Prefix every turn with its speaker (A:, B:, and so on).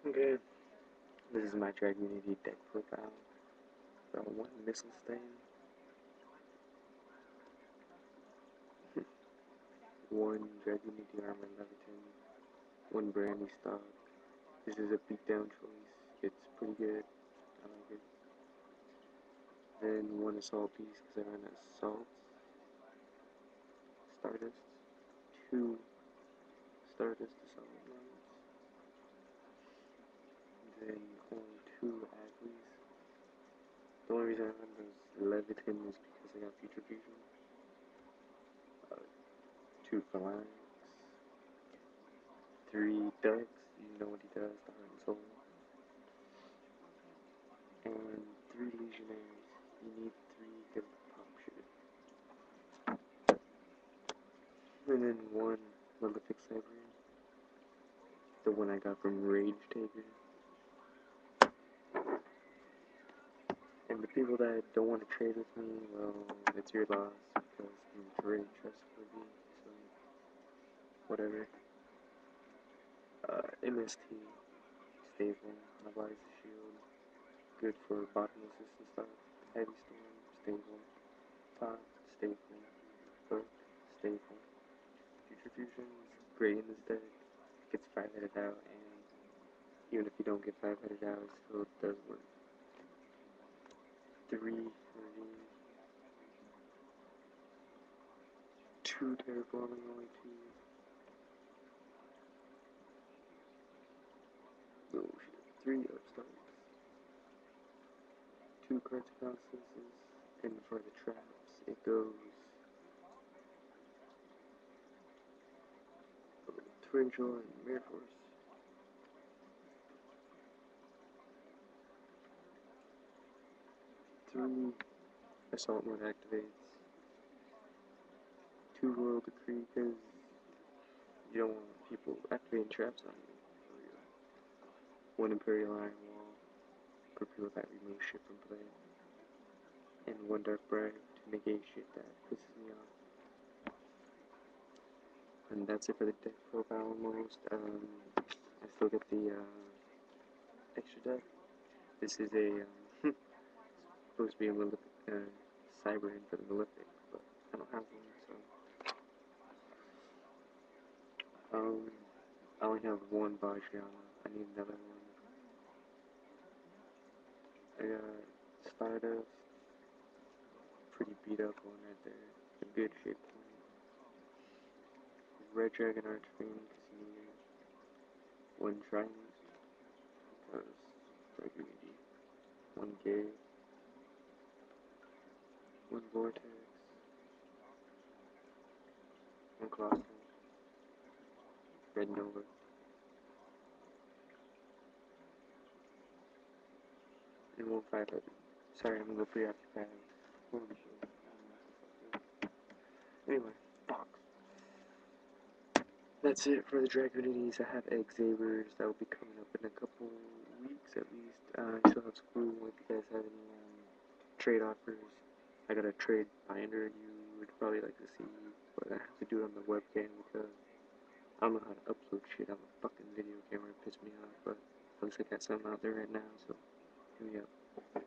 A: Okay, this is my dragunity deck profile. Got one missile stain, one dragunity armor leviton, one brandy stock. This is a beatdown choice. It's pretty good. I like it. Then one assault piece because I run assault. Stardust. Two Stardust assault ones. Then only two Agleys. The only reason I run those leviton is because I got future fusion. Uh, two phalanx. Three ducks. You know what he does, the heart and soul. And three legionnaires. You need three to pop shit. And then one MALEFIC cyber. The one I got from Rage Taker. And the people that don't want to trade with me, well, it's your loss because I'm very trustworthy, so whatever. MST, stable, Nobody's a shield, good for bottom assist and stuff. Heavy Storm, stable. Pot, stable. Hook, stable. Future Fusion's great in this deck. It gets 5-headed out, and even if you don't get 5-headed out, it still does work. 3 Ravine, 2 Terraforming, only 2. Oh shit, 3 Upstarts, 2 Cartographics, and for the traps, it goes Torrential and Mirror Force. 3 Assault Mode activates, 2 Royal Decree because you don't want people activating traps on you. 1 Imperial Iron Wall for people that remove shit from play, and 1 Dark Bribe to negate shit that pisses me off. And that's it for the deck profile almost. I still get the extra deck. This is a supposed to be a cyber in for the Malefic, but I don't have one, so I only have 1 Bajrayana. I need another one. I got Stardust, pretty beat up one right there. A good shape point. Red Dragon Archfiend because you need it. 1 Trident because dragunity. 1 Gay. 1 Vortex. 1 Colossal. Red Nova. And 1 5-headed. Sorry, I'm a little preoccupied. Holy shit. I don't know what the fuck is. Anyway, fuck. That's it for the Dragonities. I have Egg Sabers that will be coming up in a couple weeks at least. I still have school. If you guys have any trade offers, I got a trade binder you would probably like to see, but I have to do it on the webcam because I don't know how to upload shit on the fucking video camera. It pissed me off, but at least I got something out there right now, so hit me up.